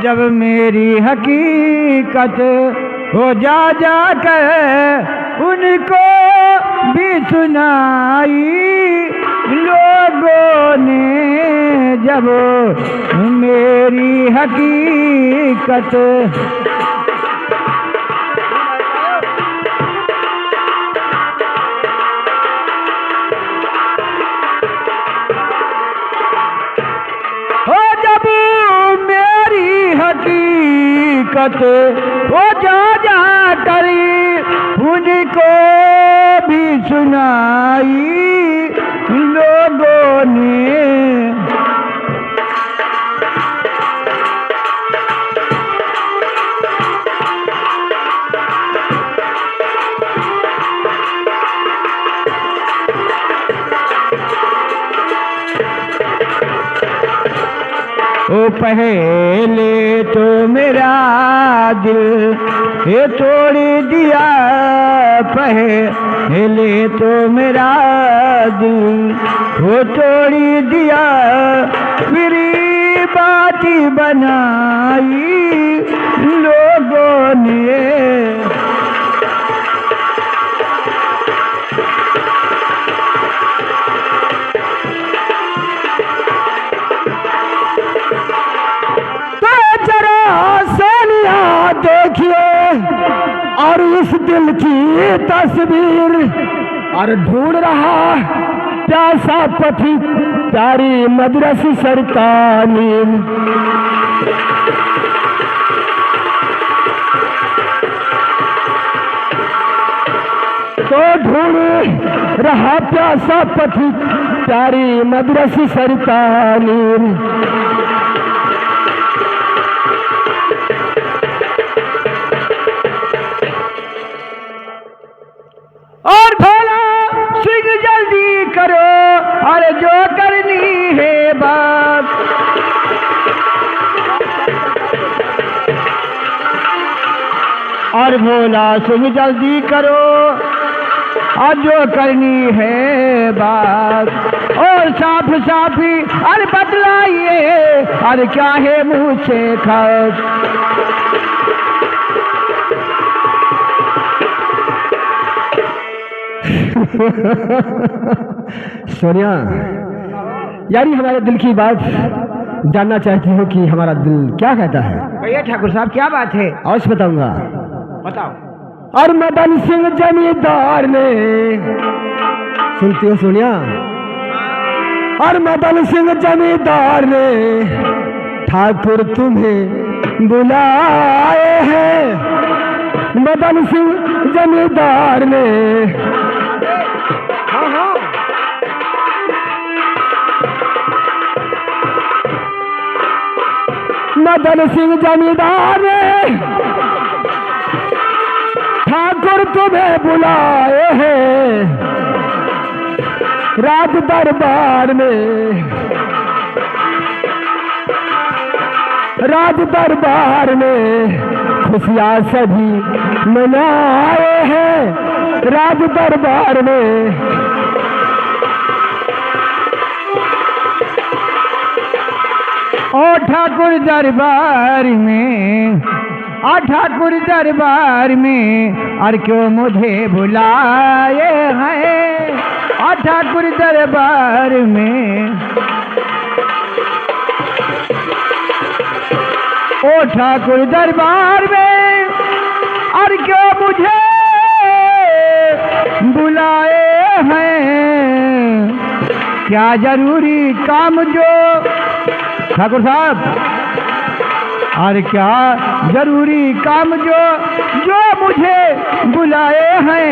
जब मेरी हकीकत हो जा कर उनको भी सुनाई लोगों ने, जब मेरी हकीकत हो, जब मेरी हकीकत हो जा करी उनको भी सुनाई लोगों ने। ओ पहले तो मेरा दिल ये तोड़ दिया, पहले तो मेरा दिल वो तोड़ दिया, फिर बात बनाई लोगों ने। देखिए और इस दिल की तस्वीर, और ढूंढ रहा प्यासा पथिक प्यारी मदरसी सरतानी। तो ढूंढ रहा प्यासा पथिक प्यारी मदरसी सरतानी। और भोला सिंह जल्दी करो, अरे जो करनी है बात। और भोला सिंह जल्दी करो, और जो करनी है बात। और साफ साफ ही अरे बतलाइए, अरे क्या है मुझसे खास। सोनिया यारी हमारे दिल की बात जानना चाहती हो कि हमारा दिल क्या कहता है। भैया ठाकुर साहब क्या बात है? अवश्य बताऊंगा। बताओ। और मदन सिंह जमींदार ने, सुनती हो सोनिया? और मदन सिंह जमींदार ने ठाकुर तुम्हें बुलाए हैं। मदन सिंह जमींदार ने, मदन सिंह जमींदार ने ठाकुर तुम्हें बुलाए हैं राज दरबार में। राज दरबार में खुशियाँ सभी मनाए हैं राज दरबार में। ओ ठाकुर दरबार में, आ ठाकुर दरबार में, और क्यों मुझे बुलाए हैं आ ठाकुर दरबार में। ओ ठाकुर दरबार में, और क्यों मुझे बुलाए हैं। क्या जरूरी काम जो ठाकुर साहब, और क्या जरूरी काम जो मुझे बुलाए हैं।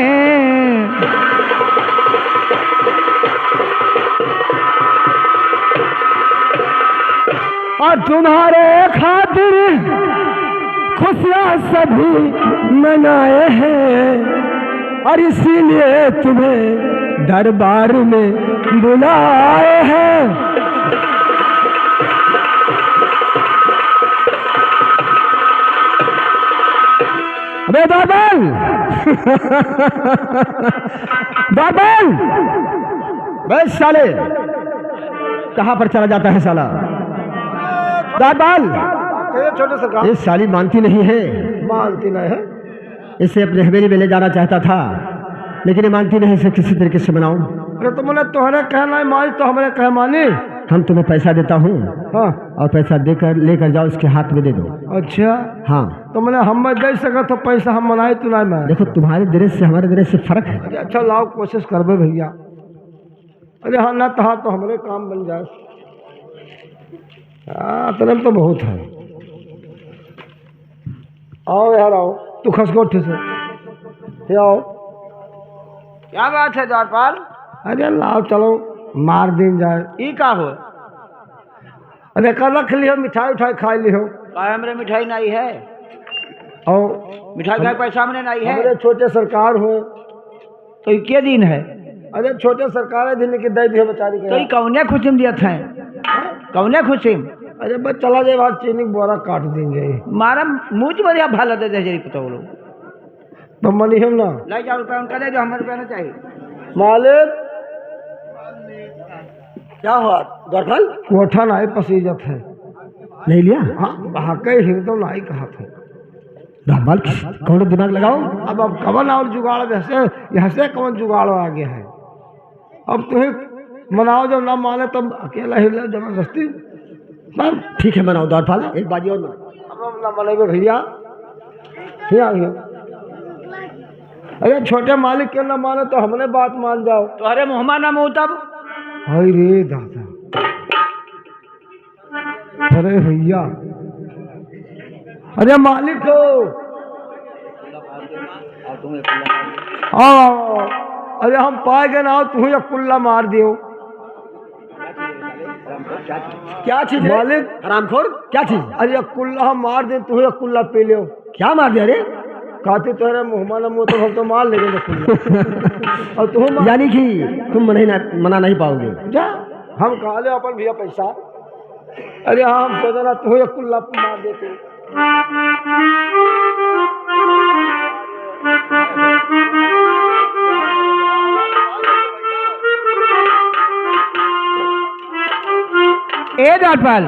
और तुम्हारे खातिर खुशियाँ सभी मनाए हैं, और इसीलिए तुम्हें दरबार में बुलाए हैं। अबे बाबल बाबल, बस साले कहाँ पर चला जाता है साला। बाबल कहिए छोटे सरकार। ये साली मानती नहीं है, मानती नहीं है। इसे अपने हवेली में ले जाना चाहता था, लेकिन ये मानती नहीं। इसे किसी तरीके से मनाऊं। अरे तो मैंने तुम्हारे कहना है मानी तो हमारे कह मानी। हम तुम्हें पैसा देता हूँ, हाँ और पैसा देकर लेकर जाओ, इसके हाथ में दे दो। अच्छा हाँ, तो मैंने हम दे सका तो पैसा हम मनाए तो नहीं मैं। देखो तुम्हारे दृश्य से हमारे दृश्य से फर्क है। अरे अच्छा लाओ, कोशिश करबे भैया। अरे हाँ ना तहा तो हमारे काम बन जाए। हाँ तरम तो बहुत है। आओ यार आओ, तू खसकोठी से ये आओ। क्या बात है द्वारपाल? अरे लाओ चलो मार दिन जाए। ई का हो? अरे कल रख लियो, मिठाई उठाई खा लियो। का हमरे मिठाई नहीं है? और मिठाई का पैसा हमने नहीं है। हमारे छोटे सरकार हो। तो ई के दिन है? अरे छोटे सरकार दिन की दे दियो बेचारी तो ई के। कौने खुशी में दिया था? कौने खुशी में? अरे बस चला जाए बाहर, चीनी बोरा काट देंगे। मारा मुझ बढ़िया भाला दे दे जरी पता वो लोग। तो मनी हम ना लाई जाओ रुपया उनका दे दो, हमें रुपया नहीं चाहिए। मालिक क्या हुआ द्वारपाल? कोठा नहीं पसीजत है। नहीं लिया? हाँ भाके हिरदो नहीं कहा था। द्वारपाल कौन दिमाग लगाओ। अब कवन और जुगाड़ वैसे यहाँ से कवन जुगाड़ आ गया है। अब तुम्हें मनाओ, जब ना माने तब अकेला हिल जबरदस्ती। बस ठीक है, मनाओ द्वारपाल, एक बाजी और मनाओ। अब हम ना मनेगे भैया। ठीक आ गया। अरे छोटे मालिक के ना माने तो हमने बात मान जाओ। तो अरे मुहमा ना मुँह तब। हाय रे दादा। अरे भैया, अरे मालिक हो आओ। अरे हम पाए गए ना, तू ही कुल्ला मार दियो। क्या चीज है? मालिक हरामखोर, क्या चीज? अरे कुल्ला हम मार दे, तू ही कुल्ला पी लियो। क्या मार दिया रे? खाते तुम्हारे मुँह मुँह तो हम तो मार लेंगे कुल्ला। और तुम यानी कि तुम मना नहीं पाओगे। जा हम कहा ले अपन भैया पैसा। अरे हाँ हम सोचा ना तू ही कुल्ला मार देते। ए द्वारपाल,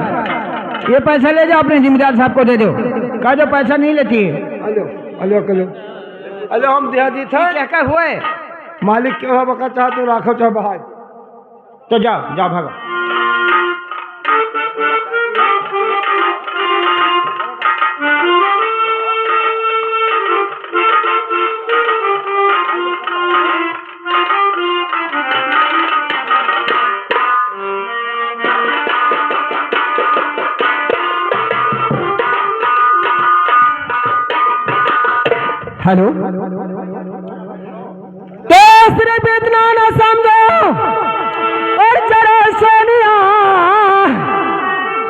ये पैसा ले जाओ, अपने जिम्मेदार साहब को दे दो। कहा जो पैसा नहीं लेती है। अलो अलो अलो अलो हम दिया दी था। क्या क्या हुए? मालिक के बका चाह तू राखो चाहे बाहर। तो जाओ जाओ भागो। हेलो, तो सिर्फ इतना ना समझो और जरा सोनिया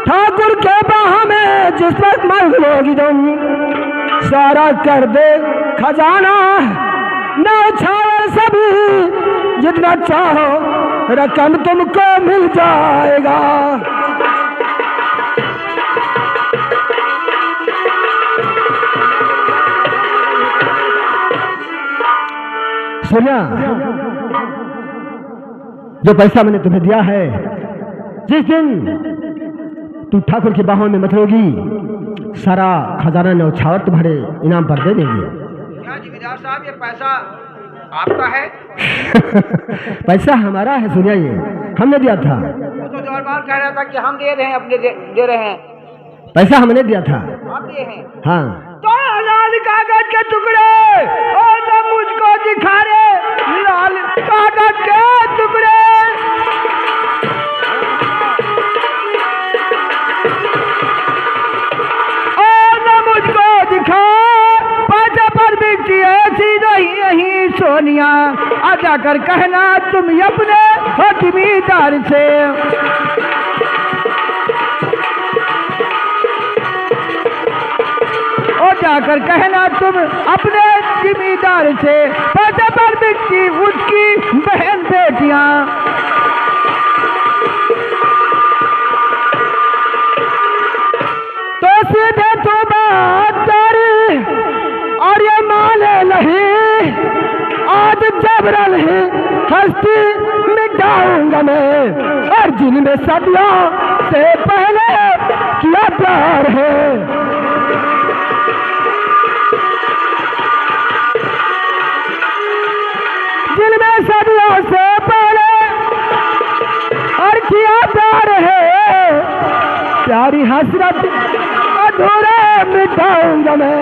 ठाकुर के बाह में जिस वक्त मरोगी तुम, सारा कर दे खजाना न छाओ सभी, जितना चाहो रकम तुमको मिल जाएगा। सुनिया, जो पैसा मैंने तुम्हें दिया है, जिस दिन तू ठाकुर की बाहों में मतलोगी, सारा खजाना न्यौछावर तुम्हारे इनाम पर दे देंगे। क्या जिम्मेदार साहब, ये पैसा आपका है? पैसा हमारा है सुनिया, ये हमने दिया था। वो तो द्वारपाल कह रहा था कि हम दे रहे हैं, अपने दे रहे हैं। पैसा हमने दिया था। आप दिए हैं? हाँ। तो लाल कागज के टुकड़े और न मुझको दिखा रे, लाल कागज के टुकड़े। और न मुझको दिखा, पैसा पर बिकती ऐसी नहीं यही सोनिया। आ जाकर कहना तुम अपने हो जिम्मेदार से। जाकर कहना तुम अपने जिम्मेदार से, पैसे पर बिकती उसकी बहन बेटियां। तो सीधे तो बात कर और ये माने नहीं, आज जबरन ही हस्ती मिटाऊंगा मैं, और जिनमें सदियों से पहले किया प्यार है प्यारी हसरत अधूरे मिटाऊंगा मैं।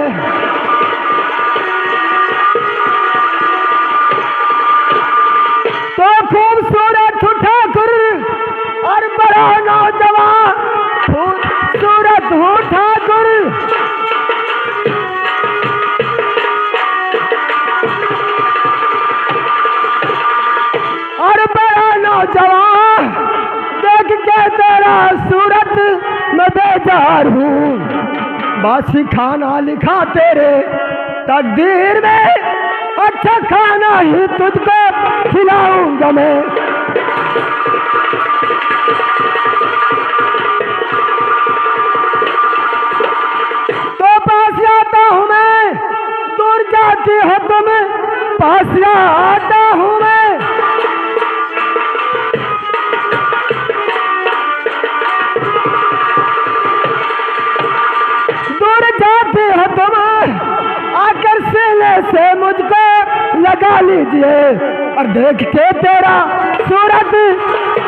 तो खूबसूरत ठाकुर और बड़ा नौजवान खूबसूरत हूँ ठाकुर, और बड़ा नौजवान देख के तेरा सूरत मैं बेजार हूँ। बासी खाना लिखा तेरे तकदीर में, अच्छा खाना ही तुझको खिलाऊंगा मैं। तो पास आता हूँ मैं, दूर जाती हो तुम, पास आता हूँ मैं। दूर जाते हो तुम, आकर सीने से मुझको लगा लीजिए, और देख के तेरा सूरत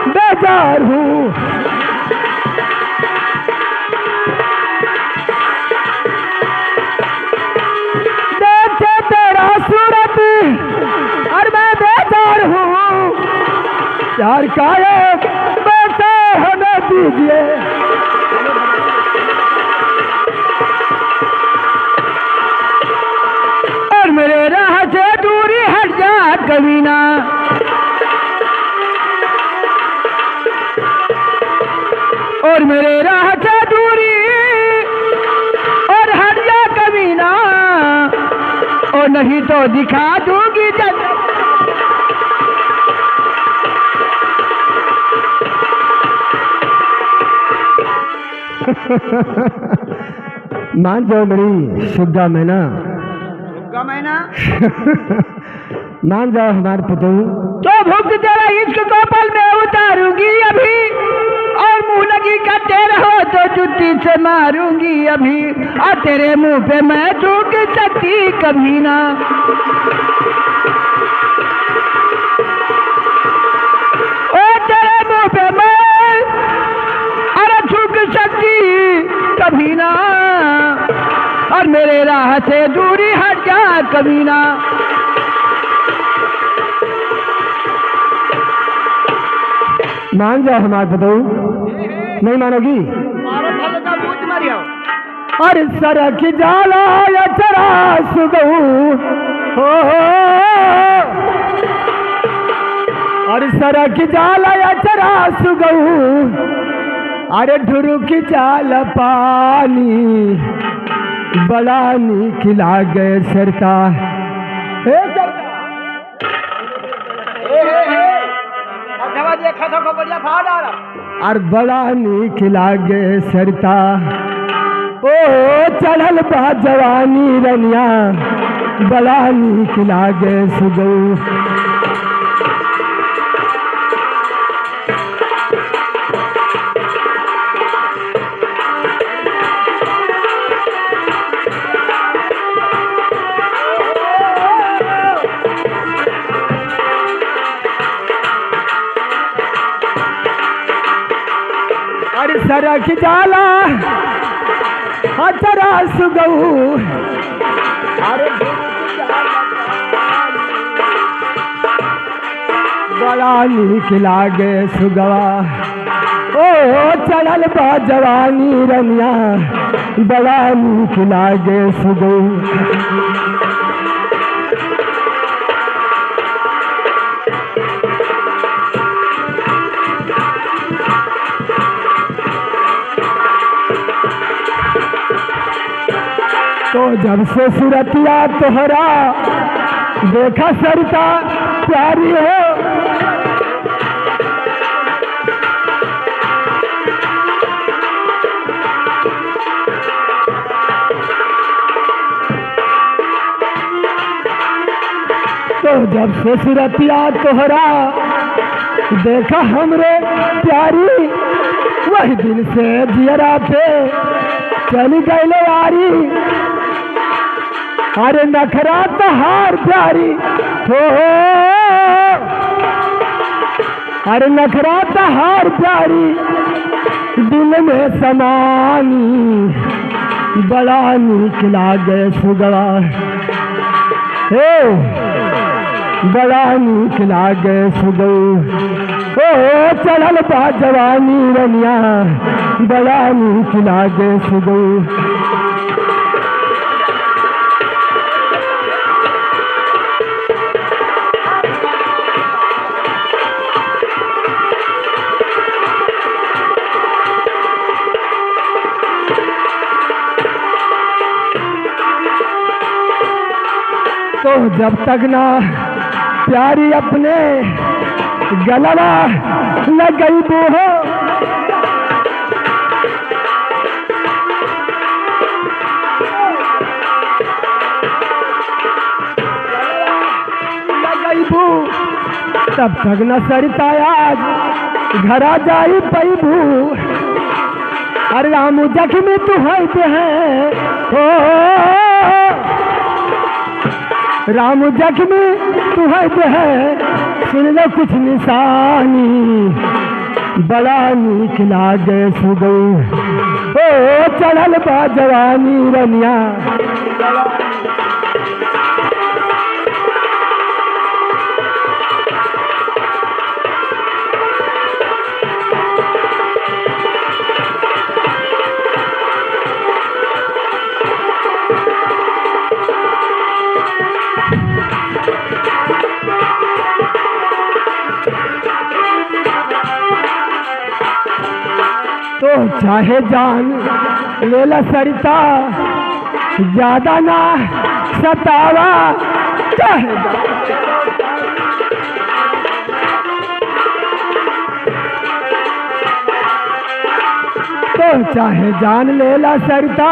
बेजार हूँ। देख के तेरा सूरत और मैं बेजार हूँ। प्यार का एक बेटा हमें दीजिए। और मेरे राह से दूरी हट जा कभी ना, और मेरे राह से दूरी और हट जा कभी ना, और नहीं तो दिखा दूंगी जब। मान जाओ मेरी सुग्गा मैना, मान जाओ हमारे पुतू। तो भूख तेरा इश्क को पल में उतारूंगी अभी, और मुंह लगी करते रहो तो जुत्ती से मारूंगी अभी, और तेरे मुंह पे मैं थूक सकती कभी ना। ओ तेरे मुंह पे मैं अरे थूक सकती कभी ना, और मेरे राह से दूरी हट जा कभी ना। मान जाओ हमारे बताओ, नहीं मानोगी? और सरक जाला या चरा सुगऊ हो, और सरक जाला या चरा सुगऊ, अरे ढुरुक जाल पानी बड़ा नीक लागे सरता। हे सरता और बड़ा नीक लागे सरता, ओ चढ़ल बा जवानी रनिया बड़ा नीक लागे सुगऊ। सरक जाला हजरा सुगऊ, अरे बड़ा नीक लागे सुगवा, ओ चढ़ल बा जवानी रनिया बड़ा नीक लागे सुगऊ। तो जब से सूरतिया तोहरा देखा सरिता प्यारी हो, तो जब से सूरतिया तोहरा देखा हमरे प्यारी, वही दिन से जियरा पे चली गई यारी। अरे नखरा तहार प्यारी हो, अरे नखरा तहार प्यारी, दिल में समानी बड़ा नीक लागे सुगवा हे बड़ा नीक लागे सुगौ ओ चढ़ल बा जवानी रनिया बड़ा नीक लागे सुगौ तो जब तक ना प्यारी अपने गलवा लगई बो हो लगई बो तब तक न सरिता आज घरा जाई पैबू अरे राम जख्मी तू है ओ राम जख्मी तू है सुन लो कुछ निशानी बड़ा नीक लागे सुगौ ओ चढ़ल बा जवानी रनिया तो चाहे जान लेला सरिता ज्यादा ना सतावा चाहे तो चाहे जान लेला सरिता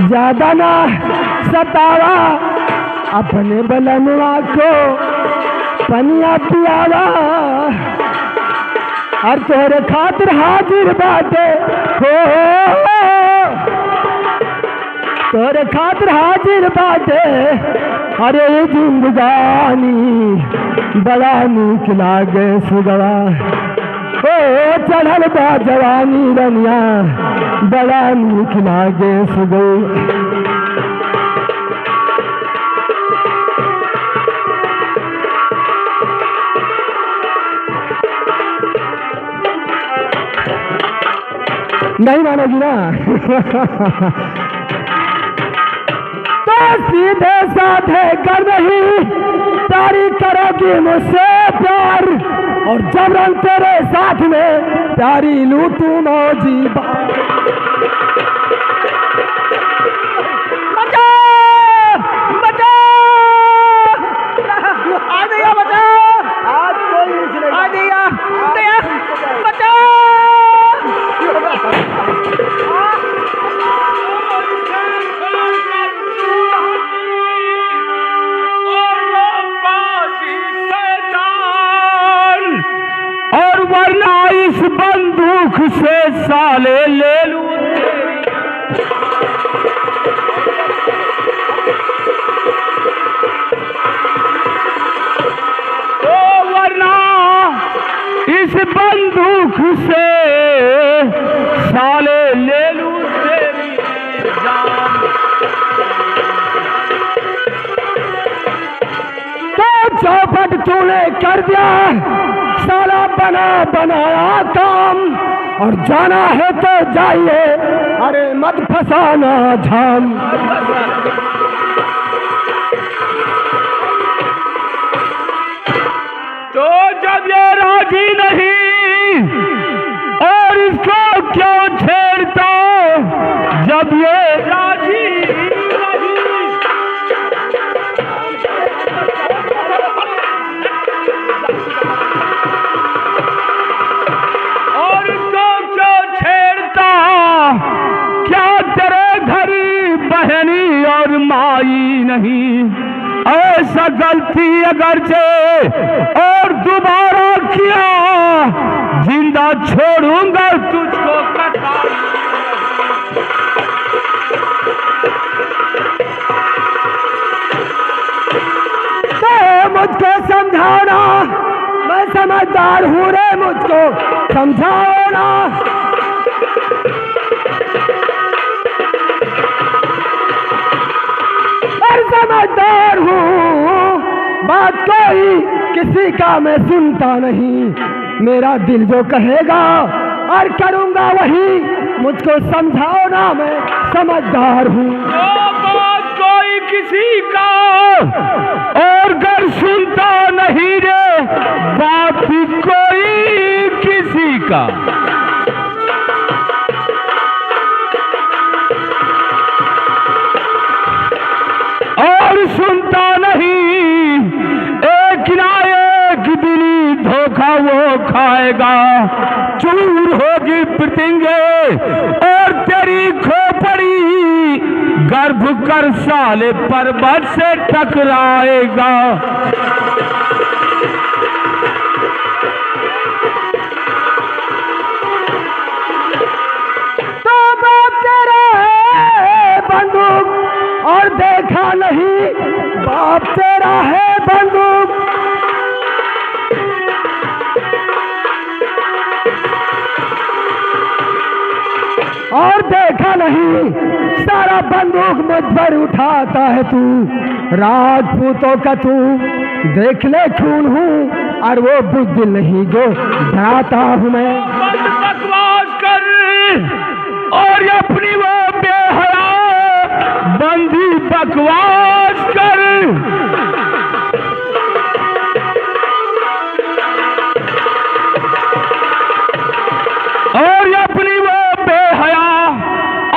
ज्यादा ना सतावा अपने बलनुआ को पनिया पियावा और तोरे खातिर हाजिर बाटे हो तोरे खातिर हाजिर बाटे अरे जिंदगानी बड़ा नीक लागे सुगवा ओ चढ़ल बा जवानी रनिया बड़ा नीक लागे सुगौ नहीं मानोगी ना तो सीधे साधे कर नहीं तारी करोगी मुझसे प्यार और जबरन तेरे साथ में तारी लूटू मौजी बचा बचा आ गया बचा आज कोई नहीं आ गया बचा और वरना इस बंदूक से साले ले लूं तो वरना इस बंदूक से साले ले लूं तेरी जान तो चौपट तूने कर दिया साला बना बनाया काम और जाना है तो जाइए अरे मत फसाना झाम तो जब ये राजी नहीं और इसको क्यों छेड़ता जब ये राजी बहनी और माई नहीं ऐसा गलती अगर से और दोबारा किया जिंदा छोड़ूंगा तुझको कसाई तो मुझको समझाना मैं समझदार हूँ रे मुझको समझाओ ना बात कोई किसी का मैं सुनता नहीं, मेरा दिल जो कहेगा और करूंगा वही, मुझको समझाओ ना मैं समझदार हूँ। बात कोई किसी का और घर सुनता नहीं रे, बात कोई किसी का और सुनता नहीं, एक ना एक दिन धोखा वो खाएगा, चूर होगी पतंगे और तेरी खोपड़ी गर्भ कर साले पर्वत से टकराएगा। तो बाप तेरा है बंदूक और देखा नहीं, बाप तेरा है बंदूक और देखा नहीं, सारा बंदूक मुझ पर उठाता है तू, राजपूतों का तू देख ले खून हूँ और वो बुद्ध नहीं जो डराता हूँ मैं। बकवास कर और अपनी वो बेहया बंदी बकवास कर, और अपनी वो बेहया,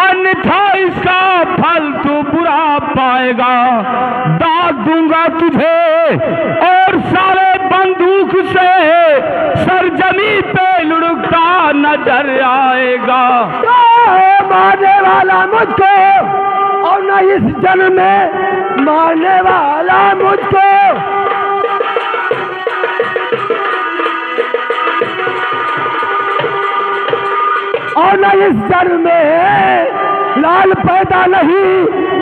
अन्यथा इसका फल तू बुरा पाएगा। दाग दूंगा तुझे और सारे बंदूक से सर जमीन पे लुढ़कता नजर आएगा। मारने वाला मुझको और न इस जन्म में मारने वाला मुझको, और न इस जन्म में लाल पैदा नहीं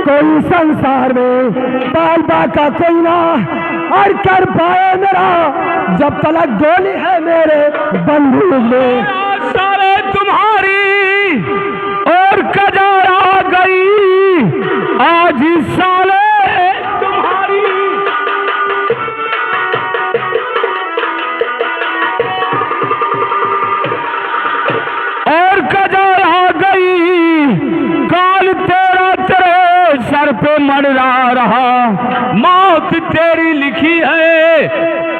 कोई संसार में, बाल बाका कोई ना और कर पाए मेरा जब तलक गोली है मेरे बंदूक में। सारे तुम्हारी और कजार आ गई आज साले तुम्हारी, और कजार आ गई, काल तेरा तेरे सर पे मंडरा रहा, मौत तेरी लिखी है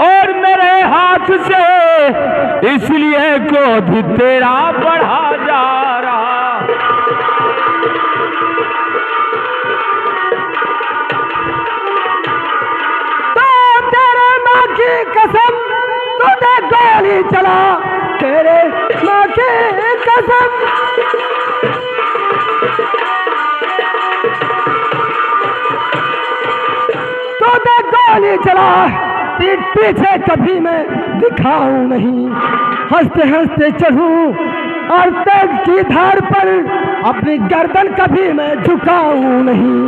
और मेरे हाथ से, इसलिए क्रोध तेरा बढ़ा जा रहा। तो तेरे माँ की कसम तुझे गोली चला, तेरे माँ की कसम तुझे गोली चला, पीठ पीछे कभी मैं दिखाऊं नहीं, हंसते हंसते चढ़ूं और तेग की धार पर अपनी गर्दन कभी मैं झुकाऊं नहीं।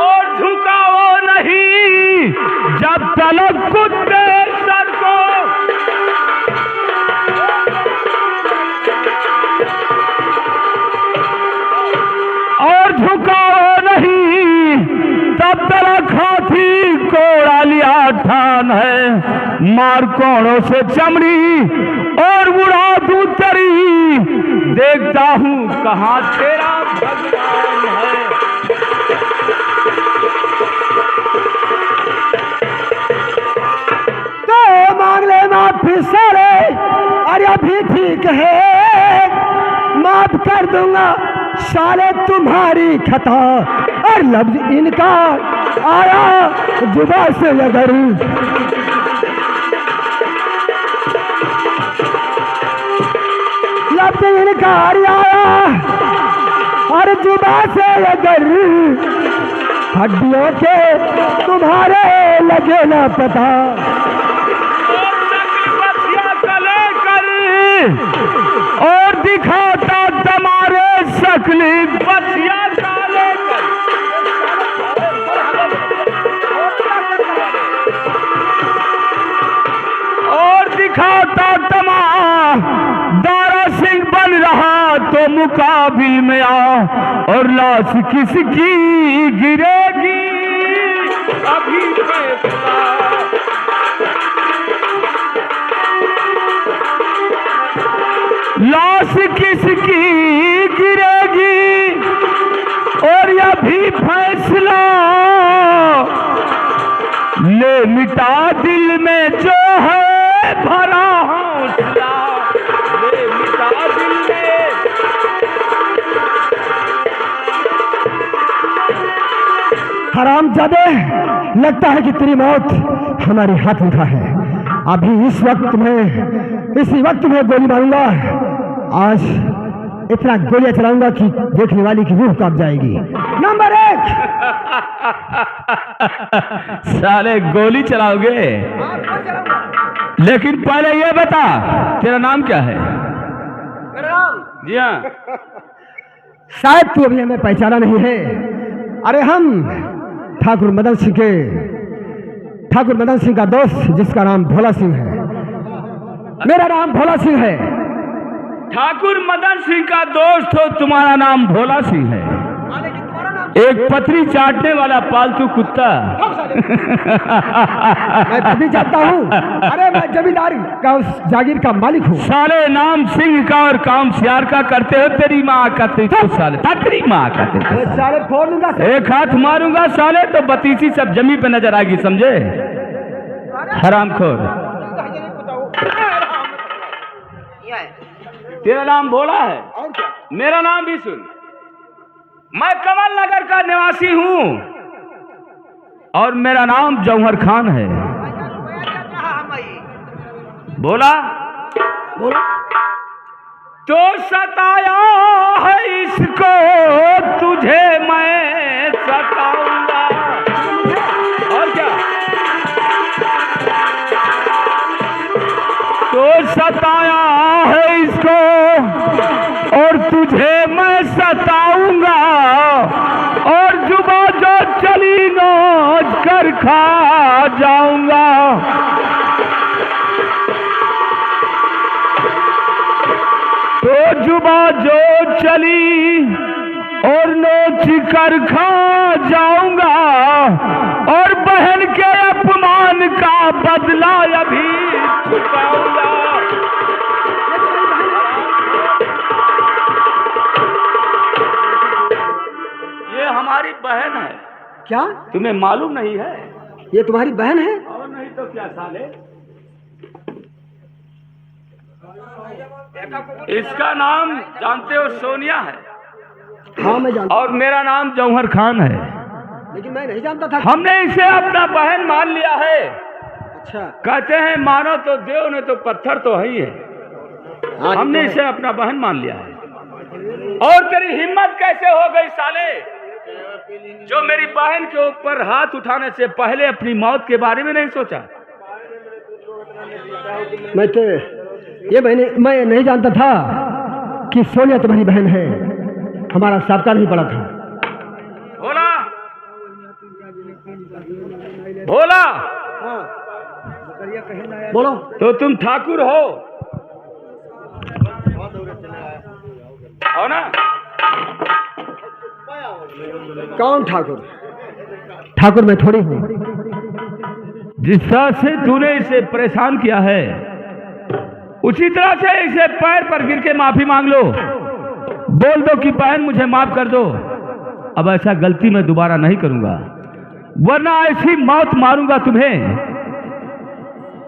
और झुकाओ नहीं जब तलक कुत्ते सर को, और झुकाओ नहीं तब तलक हाथी कोड़ा लिया ठान है, मार कोड़ों से चमड़ी और उड़ा दूं तेरी, देखता हूँ कहाँ तेरा भगवान है। तो मांग ले माफी सारे, अरे अभी ठीक है माफ कर दूंगा साले तुम्हारी खता, और लफ्ज इनका आया जुबा से अगर, लफ्ज इनका आया और जुबा से अगर, हड्डियों के तुम्हारे लगे ना पता, और दिखाता तुम्हारे शक्ल बसिया काले कर, और दिखाता तमा दारा सिंह बन रहा तो मुकाबिल में आ, और लाश किसकी गिरेगी अभी फैसला। लाश किसकी गिरेगी और यह भी फैसला, ले मिटा दिल में जो है भरा हौसला, ले मिटा दिल में। हरामजादे, लगता है कि तेरी मौत हमारे हाथ लिखा है। अभी इसी वक्त में गोली मारूंगा। आज इतना गोलियां चलाऊंगा कि देखने वाली की रूह कांप जाएगी। नंबर 1। साले गोली चलाओगे? लेकिन पहले ये बता, तेरा नाम क्या है? मेरा नाम? जी हाँ। शायद तू अभी हमें पहचाना नहीं है। अरे हम ठाकुर मदन सिंह का दोस्त, जिसका नाम भोला सिंह है। मेरा नाम भोला सिंह है। ठाकुर मदन सिंह का दोस्त हो, तुम्हारा नाम भोला सिंह है। एक पथरी चाटने वाला पालतू कुत्ता। मैं पथरी चाटता हूँ? अरे मैं जमींदार का उस जागीर का मालिक हूँ। साले नाम सिंह का और काम सियार का करते हो। तेरी माँ का साले, तेरी माँ का साले फोड़ दूंगा। एक हाथ मारूंगा साले तो बतीसी सब जमी पे नजर आएगी, समझे? हरामखोर। तेरा नाम भोला है? मेरा नाम भी सुन। मैं कमल नगर का निवासी हूँ और मेरा नाम जौहर खान है। बोला तो सताया है इसको, तुझे मैं सताऊंगा। और क्या? तो सताया है इसको और तुझे मैं सताऊंगा, और जुबा जो चली नोच कर खा जाऊंगा। तो जुबा जो चली और नोच कर खा जाऊंगा, और बहन के अपमान का बदला अभी चुकाऊंगा। ये हमारी बहन है। क्या तुम्हें मालूम नहीं है? ये तुम्हारी बहन है? और नहीं तो क्या साले। इसका नाम जानते हो? सोनिया है। हाँ मैं जानता। और मेरा नाम जौहर खान है। लेकिन मैं नहीं जानता था। हमने इसे अपना बहन मान लिया है। अच्छा। कहते हैं मानो तो देव, ने तो पत्थर तो है ही है। हमने इसे अपना बहन मान लिया है। और तेरी हिम्मत कैसे हो गई साले, जो मेरी बहन के ऊपर हाथ उठाने से पहले अपनी मौत के बारे में नहीं सोचा? मैं नहीं जानता था कि सोनिया तुम्हारी बहन है। हमारा साबका नहीं पड़ा था। भोला, भोला। हाँ। बोलो। तो तुम ठाकुर हो ना? कौन ठाकुर? ठाकुर मैं थोड़ी हूँ। जिस तरह से तूने इसे परेशान किया है, उसी तरह से इसे पैर पर गिर के माफी मांग लो। बोल दो कि बहन मुझे माफ कर दो, अब ऐसा गलती मैं दोबारा नहीं करूंगा, वरना ऐसी मौत मारूंगा तुम्हें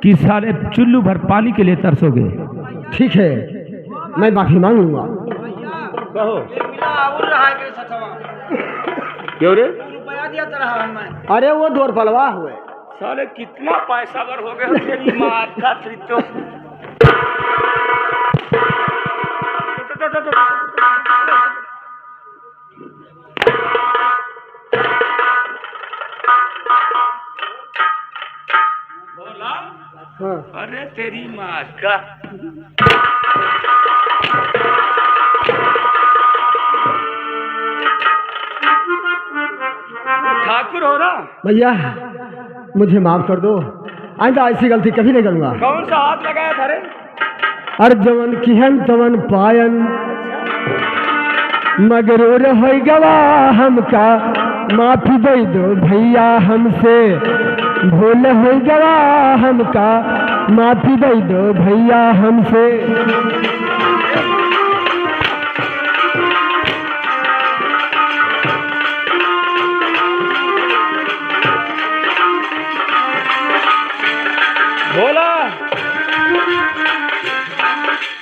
कि सारे चुल्लू भर पानी के लिए तरसोगे। ठीक है, मैं माफी मांग लूंगा। कहो। क्यों रे? अरे वो 2 रुपया हुए। साले कितना पैसा वर हो गए तेरी माँ का तो। बोला? हाँ। अरे तेरी माँ का। ठाकुर हो ना? भैया मुझे माफ कर दो, आइंदा ऐसी गलती कभी नहीं करूंगा। कौन सा हाथ लगाया था रे? अर्जवन किहन तवन पायन, मगरूर हो गवा हमका माफी दे दो भैया हमसे, भूल हो गवा हमका माफी दे दो भैया हमसे। बोला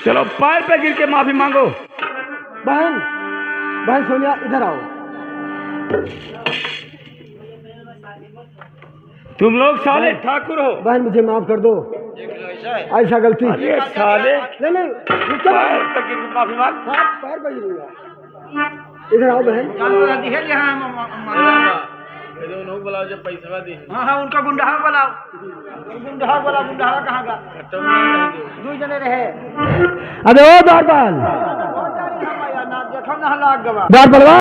चलो पैर पे गिर के माफी मांगो। बहन बहन सोनिया इधर आओ। तुम लोग साले ठाकुर हो। बहन मुझे माफ कर दो, ऐसा गलती। अरे साले नहीं पैर पे गिर के माफी मांग। पैर पर गिरूंगा। इधर आओ बहन। बुलाओ जब पैसा दे। हाँ हाँ उनका गुंडा बुलाओ, गुंडा बुलाओ। गुंडा कहाँ का? दो जने रहे। अरे ओ बार बार देखो ना लाग गवा। बार बार